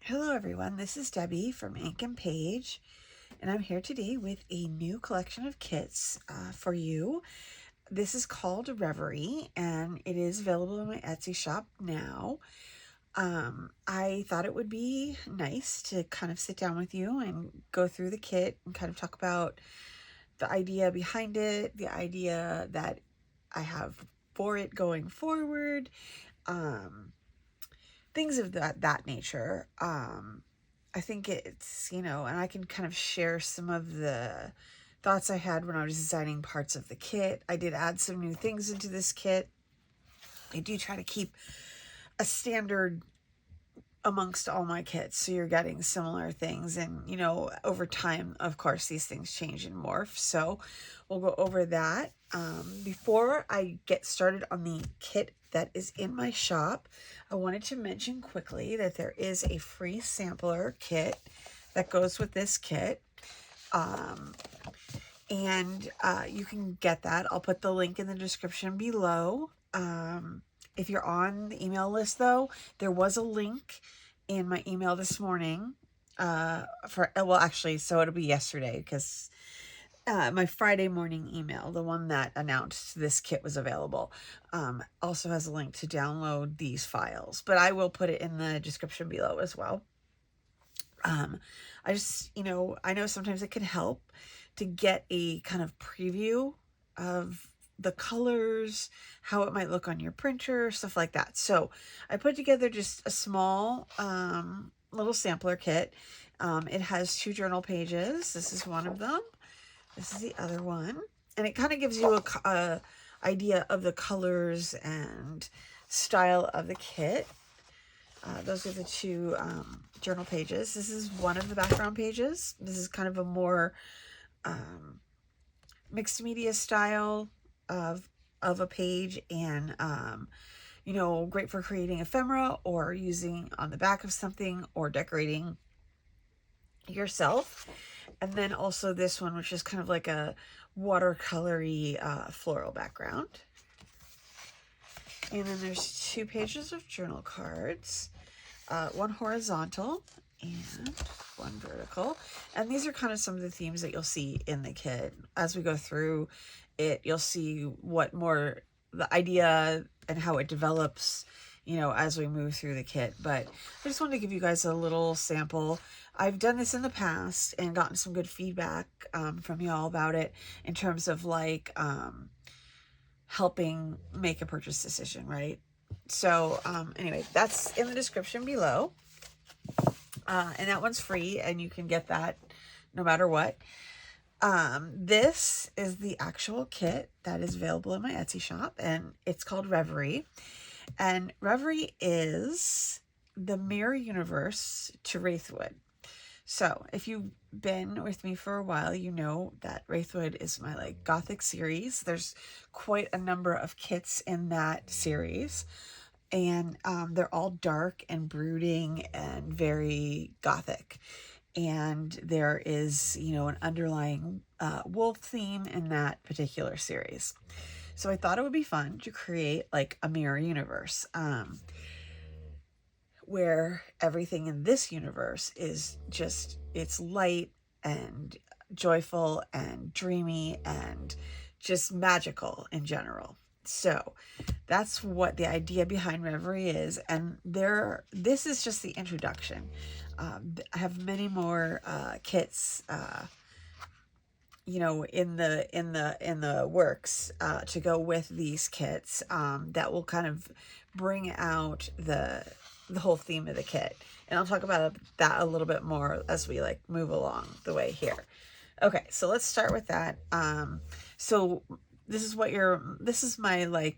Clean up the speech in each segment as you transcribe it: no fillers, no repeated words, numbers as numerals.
Hello everyone, this is Debbie from Ink and Page, and I'm here today with a new collection of kits for you. This is called Reverie, and it is available in my Etsy shop now. I thought it would be nice to kind of sit down with you and go through the kit and kind of talk about the idea behind it, the idea that I have for it going forward, things of that nature. I think it's, and I can kind of share some of the thoughts I had when I was designing parts of the kit. I did add some new things into this kit. I do try to keep a standard amongst all my kits, so you're getting similar things, and over time, of course, these things change and morph, so we'll go over that. Before I get started on the kit that is in my shop, I wanted to mention quickly that there is a free sampler kit that goes with this kit, and you can get that. I'll put the link in the description below. If you're on the email list, though, there was a link in my email this morning so it'll be yesterday, because my Friday morning email, the one that announced this kit was available, also has a link to download these files, but I will put it in the description below as well. I just, I know sometimes it can help to get a kind of preview of the colors, how it might look on your printer, stuff like that. So I put together just a small little sampler kit. It has 2 journal pages. This is one of them. This is the other one. And it kind of gives you a idea of the colors and style of the kit. Those are the 2 journal pages. This is one of the background pages. This is kind of a more mixed media style of a page, and great for creating ephemera or using on the back of something or decorating yourself. And then also this one, which is kind of like a watercolory floral background. And then there's 2 pages of journal cards, one horizontal and one vertical. And these are kind of some of the themes that you'll see in the kit. As we go through it, you'll see what more the idea and how it develops, as we move through the kit. But I just wanted to give you guys a little sample. I've done this in the past and gotten some good feedback from y'all about it, in terms of like helping make a purchase decision, right? So anyway, that's in the description below. And that one's free, and you can get that no matter what. This is the actual kit that is available in my Etsy shop, and it's called Reverie. And Reverie is the mirror universe to Wraithwood. So if you've been with me for a while, you know that Wraithwood is my gothic series. There's quite a number of kits in that series, and they're all dark and brooding and very gothic. And there is, an underlying wolf theme in that particular series. So I thought it would be fun to create a mirror universe, where everything in this universe is just, it's light and joyful and dreamy and just magical in general. So that's what the idea behind Reverie is, and this is just the introduction. I have many more kits, in the works to go with these kits, that will kind of bring out the whole theme of the kit, and I'll talk about that a little bit more as we move along the way here. Okay, so let's start with that. So this is my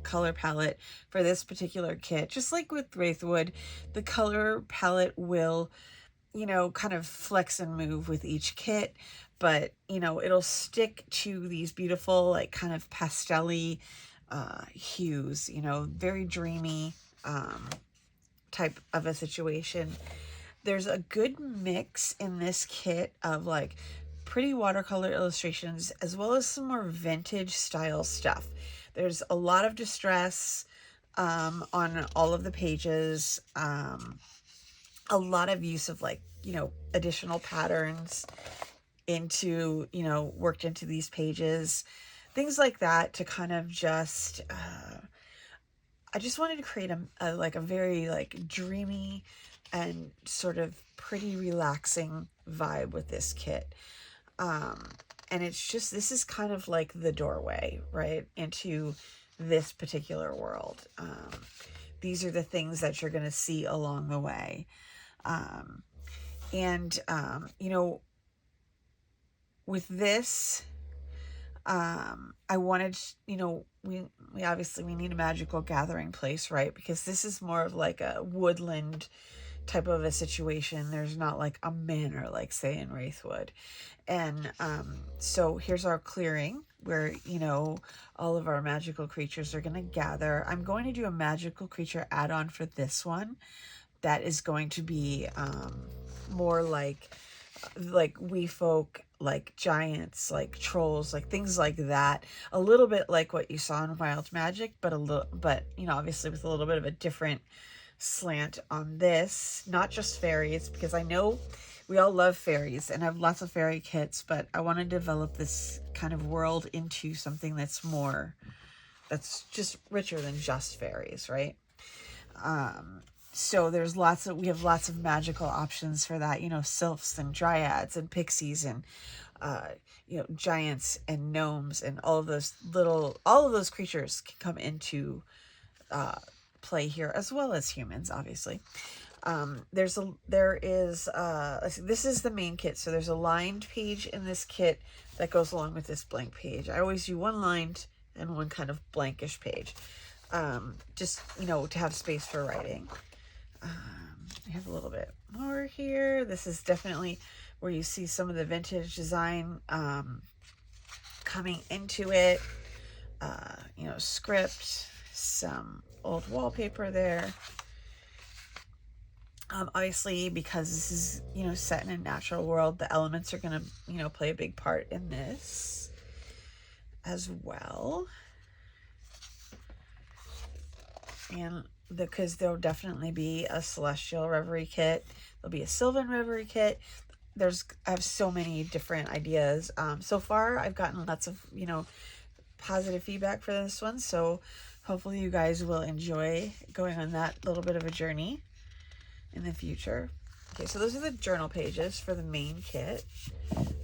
color palette for this particular kit. Just like with Wraithwood, the color palette will, kind of flex and move with each kit, but, it'll stick to these beautiful, kind of pastel-y hues, very dreamy type of a situation. There's a good mix in this kit of pretty watercolor illustrations, as well as some more vintage style stuff. There's a lot of distress on all of the pages. a lot of use of like, you know, additional patterns into, you know, worked into these pages, things like that, to kind of just, I just wanted to create like a very like dreamy and sort of pretty relaxing vibe with this kit. And it's just, this is kind of like the doorway, right, into this particular world. These are the things that you're going to see along the way. You know, with this, I wanted, you know, we obviously, we need a magical gathering place, right? Because this is more of like a woodland type of a situation. There's not like a manor, like say in Wraithwood. And so here's our clearing where, you know, all of our magical creatures are going to gather. I'm going to do a magical creature add-on for this one that is going to be more like wee folk, like giants, like trolls, like things like that. A little bit like what you saw in Wild Magic, but you know, obviously with a little bit of a different slant on this. Not just fairies, because I know we all love fairies and have lots of fairy kits, but I want to develop this kind of world into something that's more, that's just richer than just fairies, right? So there's we have lots of magical options for that, you know, sylphs and dryads and pixies and, you know, giants and gnomes and all of those creatures can come into, play here, as well as humans, obviously. This is the main kit. So there's a lined page in this kit that goes along with this blank page. I always do one lined and one kind of blankish page. Just, you know, to have space for writing. I have a little bit more here. This is definitely where you see some of the vintage design coming into it. You know, script, some old wallpaper there. Obviously, because this is, you know, set in a natural world, the elements are going to, you know, play a big part in this as well. And because there'll definitely be a celestial reverie kit. There'll be a sylvan reverie kit. I have so many different ideas. So far, I've gotten lots of, you know, positive feedback for this one. So hopefully you guys will enjoy going on that little bit of a journey in the future. Okay, so those are the journal pages for the main kit.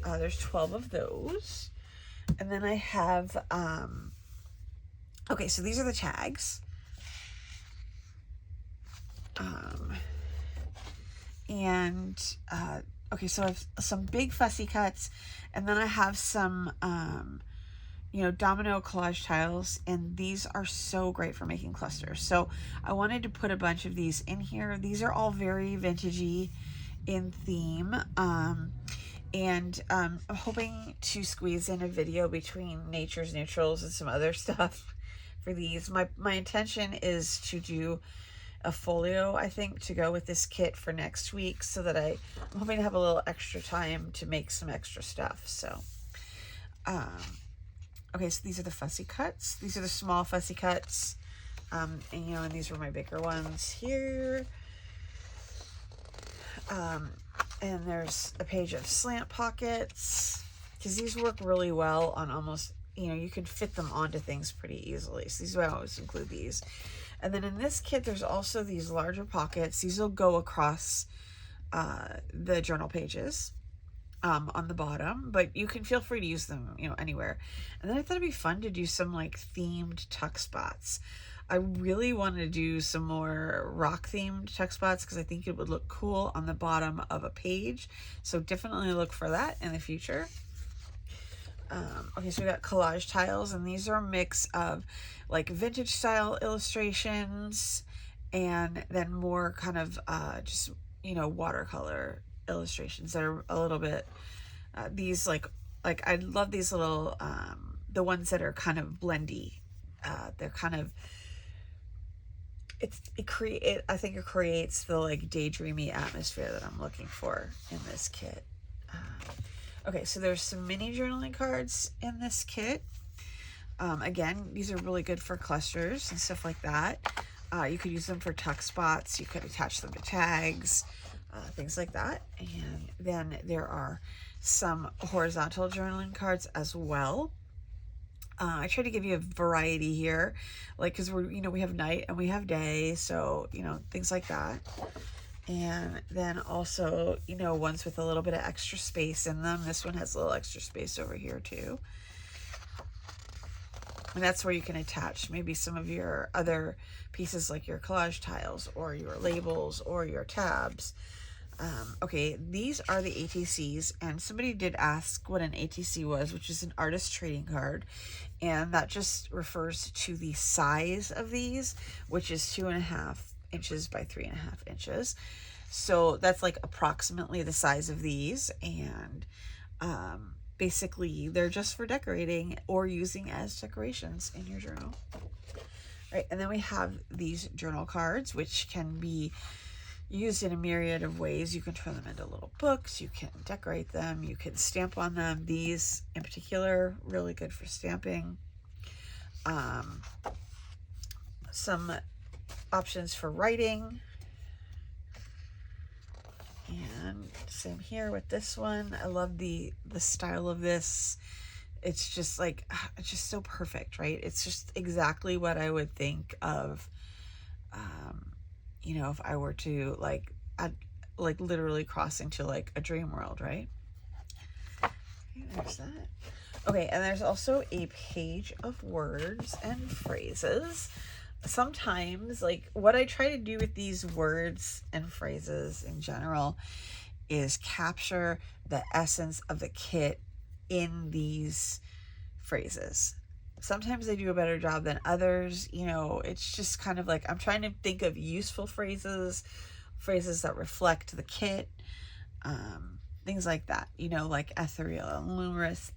There's 12 of those. And then I have, okay, so these are the tags. Okay, so I have some big fussy cuts, and then I have some, you know, domino collage tiles, and these are so great for making clusters. So I wanted to put a bunch of these in here. These are all very vintagey in theme. I'm hoping to squeeze in a video between Nature's Neutrals and some other stuff for these. My intention is to do a folio, I think, to go with this kit for next week, so that I'm hoping to have a little extra time to make some extra stuff. So, okay, so these are the fussy cuts. These are the small fussy cuts. And, you know, and these were my bigger ones here. And there's a page of slant pockets, because these work really well on almost, you know, you could fit them onto things pretty easily. So these, I always include these. And then in this kit, there's also these larger pockets. These will go across the journal pages on the bottom, but you can feel free to use them, you know, anywhere. And then I thought it'd be fun to do some like themed tuck spots. I really want to do some more rock themed tuck spots, because I think it would look cool on the bottom of a page. So definitely look for that in the future. Okay, so we got collage tiles, and these are a mix of like vintage style illustrations and then more kind of just, you know, watercolor illustrations that are a little bit, these like I love these little, the ones that are kind of blendy. They're kind of, I think it creates the like daydreamy atmosphere that I'm looking for in this kit. Okay, so there's some mini journaling cards in this kit. Again, these are really good for clusters and stuff like that. You could use them for tuck spots. You could attach them to tags. things like that. And then there are some horizontal journaling cards as well. I try to give you a variety here, like, because we're, we have night and we have day, so, things like that. And then also, ones with a little bit of extra space in them. This one has a little extra space over here too. And that's where you can attach maybe some of your other pieces, like your collage tiles or your labels or your tabs. Okay, these are the ATCs, and somebody did ask what an ATC was, which is an artist trading card, and that just refers to the size of these, which is 2.5 inches by 3.5 inches. So that's like approximately the size of these, and basically they're just for decorating or using as decorations in your journal. Right, and then we have these journal cards, which can be used in a myriad of ways. You can turn them into little books, you can decorate them, you can stamp on them. These in particular, really good for stamping. Some options for writing. And same here with this one. I love the style of this. It's just like, it's just so perfect, right? It's just exactly what I would think of, if I were to like literally cross into like a dream world, right? Okay, there's that. Okay, and there's also a page of words and phrases. Sometimes, like, what I try to do with these words and phrases in general is capture the essence of the kit in these phrases. Sometimes I do a better job than others. It's just kind of like I'm trying to think of useful phrases that reflect the kit, things like that, like ethereal and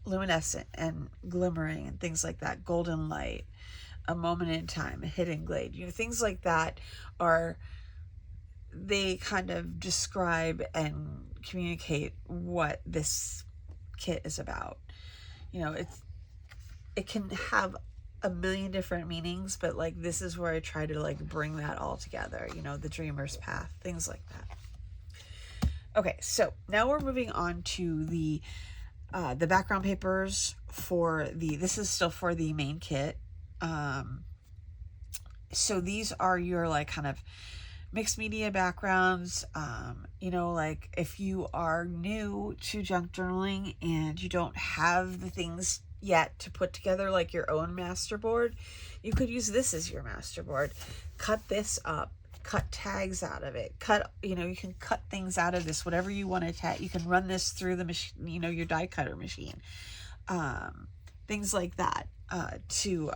luminescent and glimmering and things like that, golden light, a moment in time, a hidden glade, things like that they kind of describe and communicate what this kit is about. It can have a million different meanings, but like this is where I try to like bring that all together, the dreamer's path, things like that. Okay, so now we're moving on to the background papers for this is still for the main kit. So these are your like kind of mixed media backgrounds. Like if you are new to junk journaling and you don't have the things yet to put together like your own masterboard, you could use this as your masterboard. Cut this up, cut tags out of it, you can cut things out of this, whatever you want to tag. You can run this through the machine, your die cutter machine, things like that, to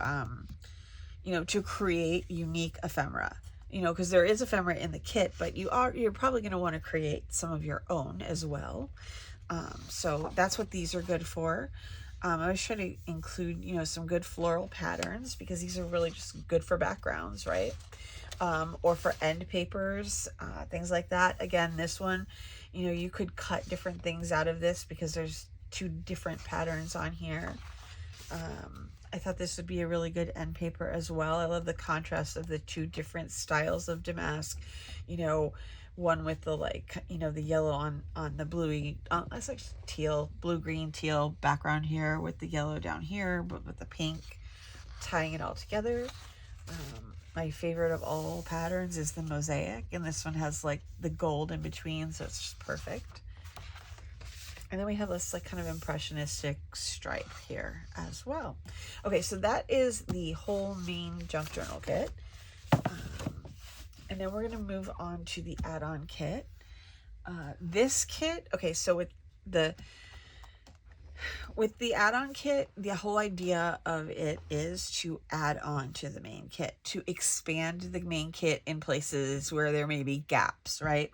create unique ephemera. Because there is ephemera in the kit, but you're probably going to want to create some of your own as well. So that's what these are good for. I always try to include, some good floral patterns, because these are really just good for backgrounds, right? Or for end papers, things like that. Again, this one, you could cut different things out of this because there's 2 different patterns on here. I thought this would be a really good end paper as well. I love the contrast of the 2 different styles of damask. One with the the yellow on the bluey, that's like teal, blue-green teal background here with the yellow down here, but with the pink, tying it all together. My favorite of all patterns is the mosaic, and this one has like the gold in between, so it's just perfect. And then we have this like kind of impressionistic stripe here as well. Okay, so that is the whole main junk journal kit. And then we're going to move on to the add-on kit. This kit, okay, so with the add-on kit, the whole idea of it is to add on to the main kit, to expand the main kit in places where there may be gaps, right?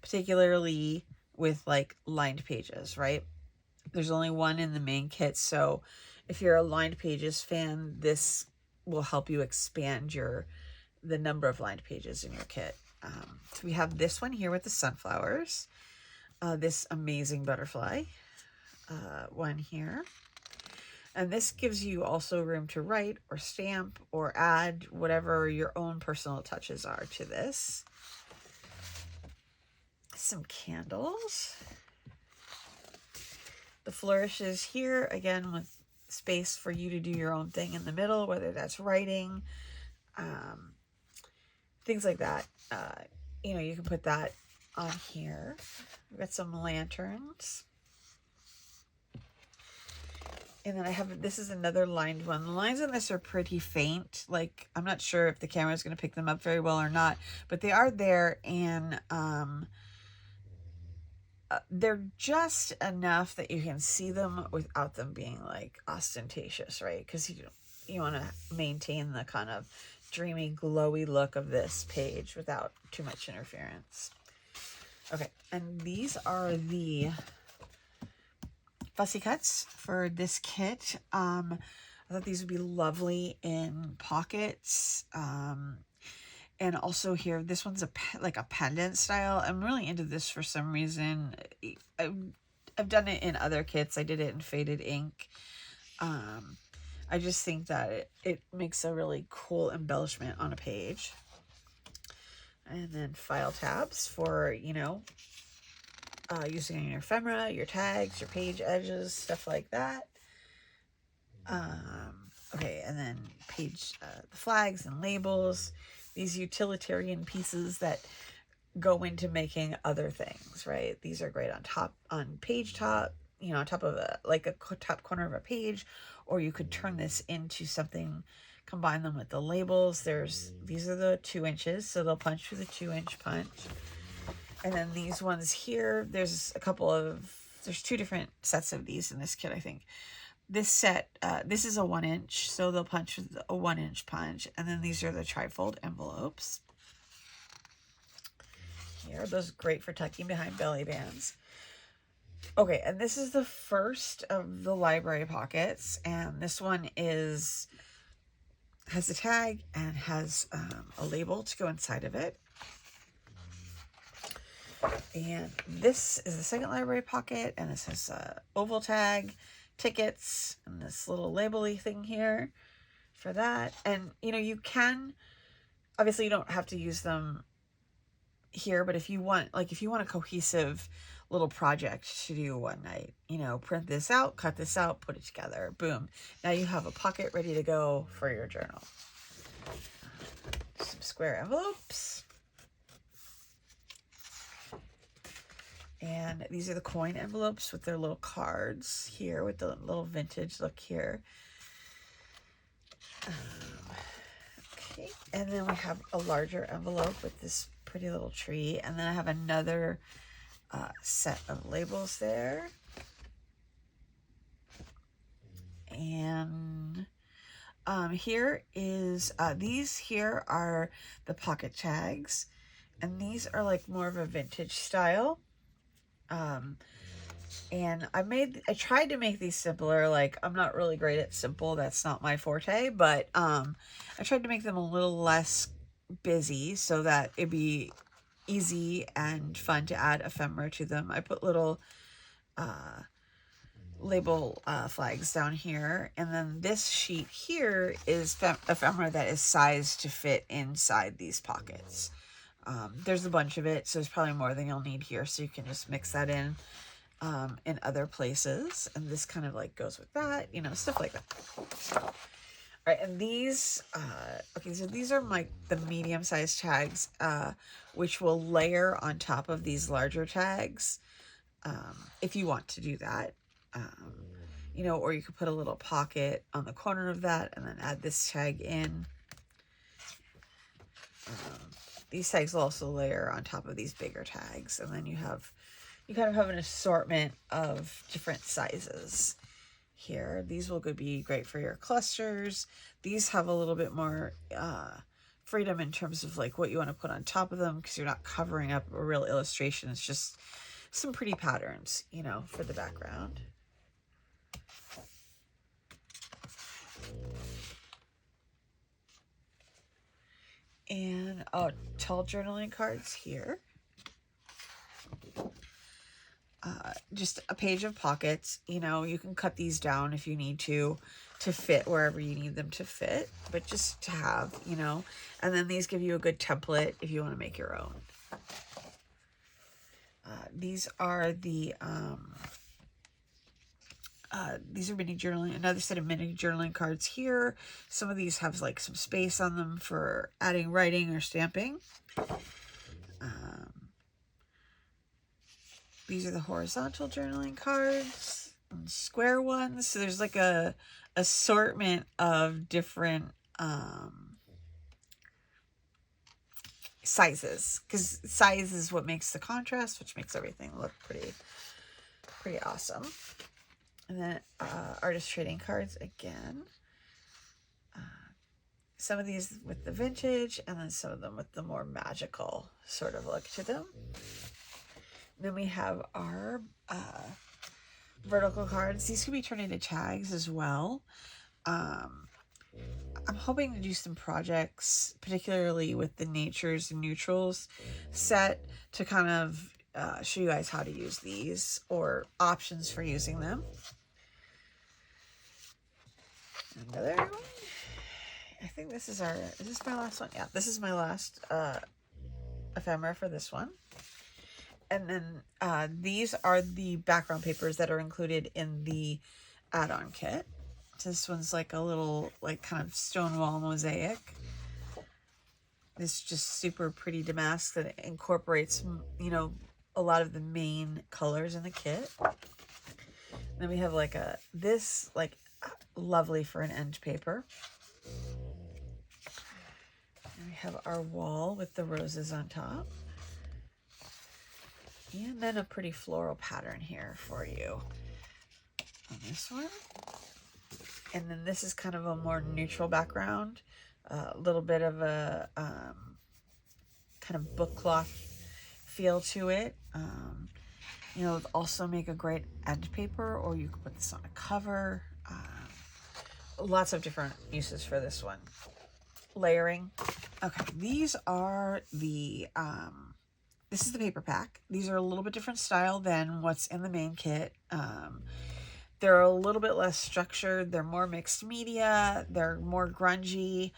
Particularly with like lined pages, right? There's only one in the main kit, so if you're a lined pages fan, this will help you expand the number of lined pages in your kit. So we have this one here with the sunflowers, this amazing butterfly one here, and this gives you also room to write or stamp or add whatever your own personal touches are to this. some candles. The flourishes here, again, with space for you to do your own thing in the middle, whether that's writing, things like that. You know, you can put that on here. We've got some lanterns. And then I have, this is another lined one. The lines on this are pretty faint. Like, I'm not sure if the camera is going to pick them up very well or not, but they are there, and they're just enough that you can see them without them being like ostentatious, right? Because you want to maintain the kind of dreamy, glowy look of this page without too much interference. Okay, and these are the fussy cuts for this kit. I thought these would be lovely in pockets. And also here, this one's like a pendant style. I'm really into this for some reason. I've done it in other kits. I did it in faded ink. I just think that it makes a really cool embellishment on a page. And then file tabs for, you know, using your ephemera, your tags, your page edges, stuff like that. Okay, and then page, the flags and labels, these utilitarian pieces that go into making other things, right? These are great on top, on page top, you know, on top of a, like a top corner of a page, or you could turn this into something, combine them with the labels. These are the 2 inches, so they'll punch through the 2-inch punch. And then these ones here, there's 2 different sets of these in this kit, I think. This set, this is a 1 inch, so they'll punch with a 1 inch punch. And then these are the trifold envelopes. Here, those are great for tucking behind belly bands. Okay, and this is the first of the library pockets, and this one has a tag and has a label to go inside of it. And this is the second library pocket, and this has a oval tag, tickets, and this little label-y thing here for that. And you know, you can, obviously you don't have to use them here, but if you want, like if you want a cohesive little project to do one night, you know, print this out, cut this out, put it together, boom, now you have a pocket ready to go for your journal. Some square envelopes. And these are the coin envelopes with their little cards here with the little vintage look here. Okay, and then we have a larger envelope with this pretty little tree. And then I have another set of labels there. And here is, these here are the pocket tags. And these are like more of a vintage style. And I tried to make these simpler. Like, I'm not really great at simple. That's not my forte, but, I tried to make them a little less busy so that it'd be easy and fun to add ephemera to them. I put little, label, flags down here. And then this sheet here is ephemera that is sized to fit inside these pockets. There's a bunch of it, so there's probably more than you'll need here, so you can just mix that in other places. And this kind of like goes with that, you know, stuff like that. All right, and these, okay, so these are the medium-sized tags, which will layer on top of these larger tags, if you want to do that. You know, or you could put a little pocket on the corner of that and then add this tag in. These tags will also layer on top of these bigger tags, and then you kind of have an assortment of different sizes here. These will be great for your clusters. These have a little bit more freedom in terms of like what you want to put on top of them, because you're not covering up a real illustration. It's just some pretty patterns, you know, for the background. And tall journaling cards here. Just a page of pockets. You know, you can cut these down if you need to fit wherever you need them to fit, but just to have, you know. And then these give you a good template if you want to make your own. these are the these are mini journaling, another set of mini journaling cards here. Some of these have like some space on them for adding writing or stamping. These are the horizontal journaling cards and square ones. So there's like a assortment of different sizes, because size is what makes the contrast, which makes everything look pretty awesome. And then artist trading cards again. Some of these with the vintage, and then some of them with the more magical sort of look to them. Then we have our vertical cards. These could be turned into tags as well. I'm hoping to do some projects, particularly with the natures and neutrals set, to kind of show you guys how to use these or options for using them. Another one. I think this is this my last one? Yeah, this is my last ephemera for this one. And then these are the background papers that are included in the add-on kit. This one's like a little, like, kind of stonewall mosaic. It's just super pretty damask that incorporates, you know, a lot of the main colors in the kit. Then we have like this, like, lovely for an end paper. And we have our wall with the roses on top. And then a pretty floral pattern here for you on this one. And then this is kind of a more neutral background. A little bit of a kind of book cloth feel to it. You know, also make a great end paper, or you could put this on a cover. Lots of different uses for this one. Layering. Okay, these are the... this is the paper pack. These are a little bit different style than what's in the main kit. They're a little bit less structured. They're more mixed media. They're more grungy.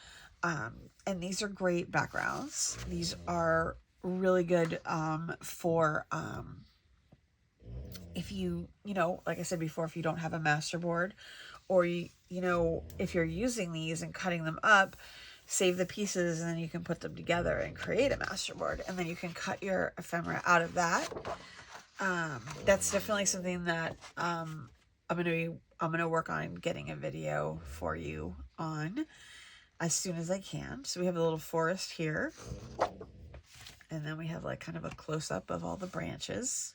And these are great backgrounds. These are really good for if you know, like I said before, if you don't have a master board, or you know, if you're using these and cutting them up, save the pieces, and then you can put them together and create a master board, and then you can cut your ephemera out of that. That's definitely something that I'm gonna work on getting a video for you on as soon as I can. So we have a little forest here, and then we have like kind of a close-up of all the branches,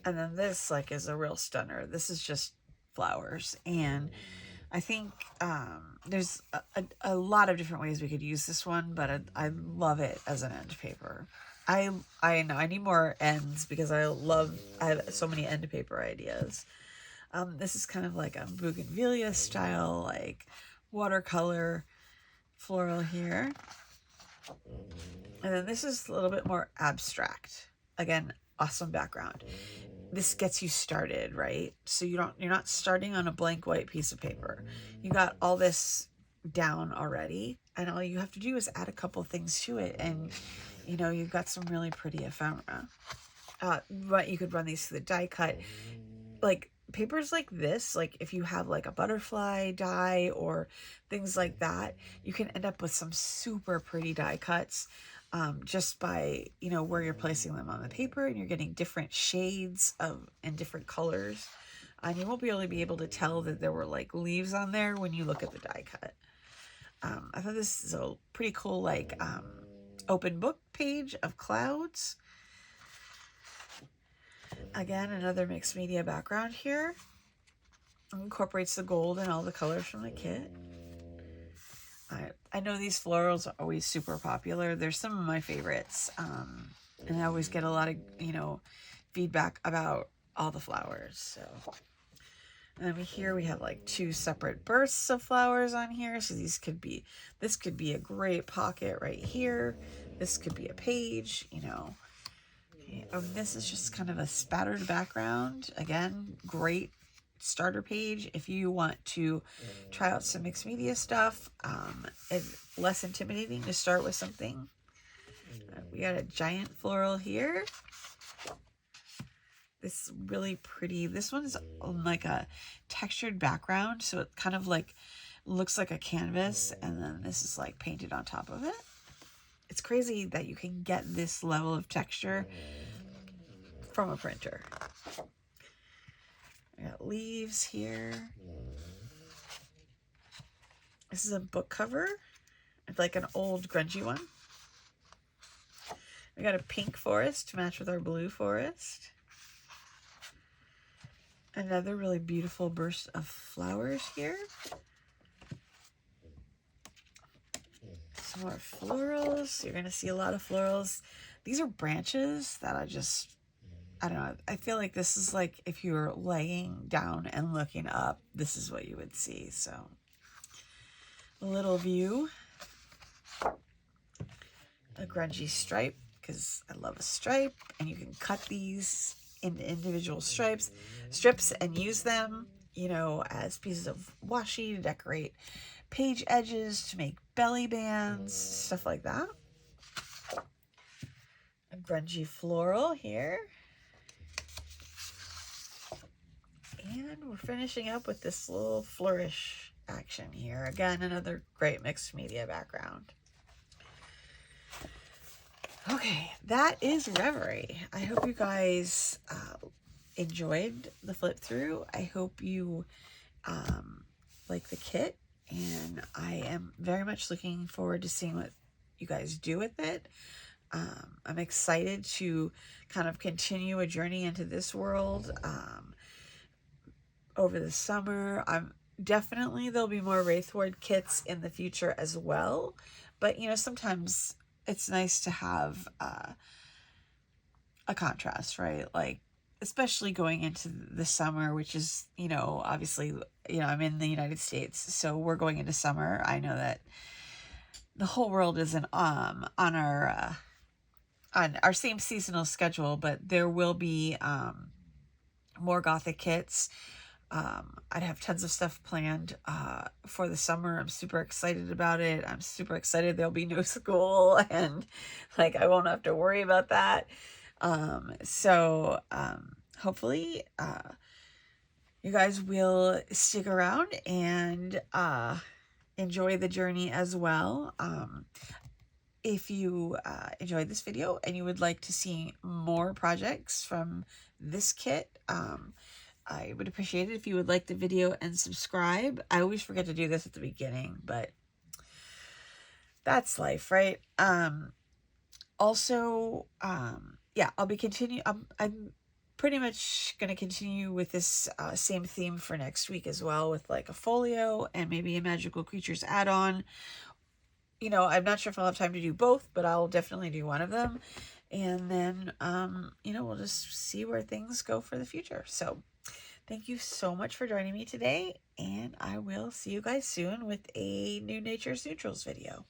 and then this like is a real stunner. This is just flowers, and I think there's a lot of different ways we could use this one, but I love it as an end paper. I know I need more ends because I have so many end paper ideas. This is kind of like a bougainvillea style, like watercolor floral here. And then this is a little bit more abstract. Again, awesome background. This gets you started, right? So you're not starting on a blank white piece of paper. You got all this down already, and all you have to do is add a couple things to it, and you know, you've got some really pretty ephemera. But you could run these through the die cut. Like papers like this, like if you have like a butterfly die or things like that, you can end up with some super pretty die cuts. Just by, you know, where you're placing them on the paper, and you're getting different shades and different colors. And you won't really be able to tell that there were like leaves on there when you look at the die cut. I thought this is a pretty cool, like, open book page of clouds. Again, another mixed media background here. Incorporates the gold and all the colors from the kit. I know these florals are always super popular. They're some of my favorites. And I always get a lot of, you know, feedback about all the flowers. So, and then here we have like 2 separate bursts of flowers on here. So this could be a great pocket right here. This could be a page, you know. This is just kind of a spattered background. Again, great starter page if you want to try out some mixed media stuff. It's less intimidating to start with something. We got a giant floral here. this really pretty, this one's on like a textured background, so it kind of like looks like a canvas, and then this is like painted on top of it. It's crazy that you can get this level of texture from a printer. I got leaves here. This is a book cover. It's like an old grungy one. We got a pink forest to match with our blue forest. Another really beautiful burst of flowers here. Some more florals. You're going to see a lot of florals. These are branches that I don't know. I feel like this is like if you were laying down and looking up, this is what you would see. So a little view. A grungy stripe, because I love a stripe, and you can cut these into individual strips and use them, you know, as pieces of washi to decorate page edges, to make belly bands, stuff like that. A grungy floral here. And we're finishing up with this little flourish action here. Again, another great mixed media background. Okay, that is Reverie. I hope you guys enjoyed the flip through. I hope you like the kit, and I am very much looking forward to seeing what you guys do with it. I'm excited to kind of continue a journey into this world over the summer. Definitely there'll be more Wraithward kits in the future as well, but you know, sometimes it's nice to have a contrast, right? Like, especially going into the summer, which is, you know, obviously, you know, I'm in the United States, so we're going into summer. I know that the whole world isn't on our same seasonal schedule, but there will be more Gothic kits. I'd have tons of stuff planned for the summer. I'm super excited about it. I'm super excited there'll be no school, and like I won't have to worry about that. So hopefully you guys will stick around and enjoy the journey as well. If you enjoyed this video and you would like to see more projects from this kit, I would appreciate it if you would like the video and subscribe. I always forget to do this at the beginning, but that's life, right? Also, yeah, I'll be I'm pretty much going to continue with this same theme for next week as well, with like a folio and maybe a magical creatures add-on. You know, I'm not sure if I'll have time to do both, but I'll definitely do one of them. And then, you know, we'll just see where things go for the future. So thank you so much for joining me today, and I will see you guys soon with a new Nature's Neutrals video.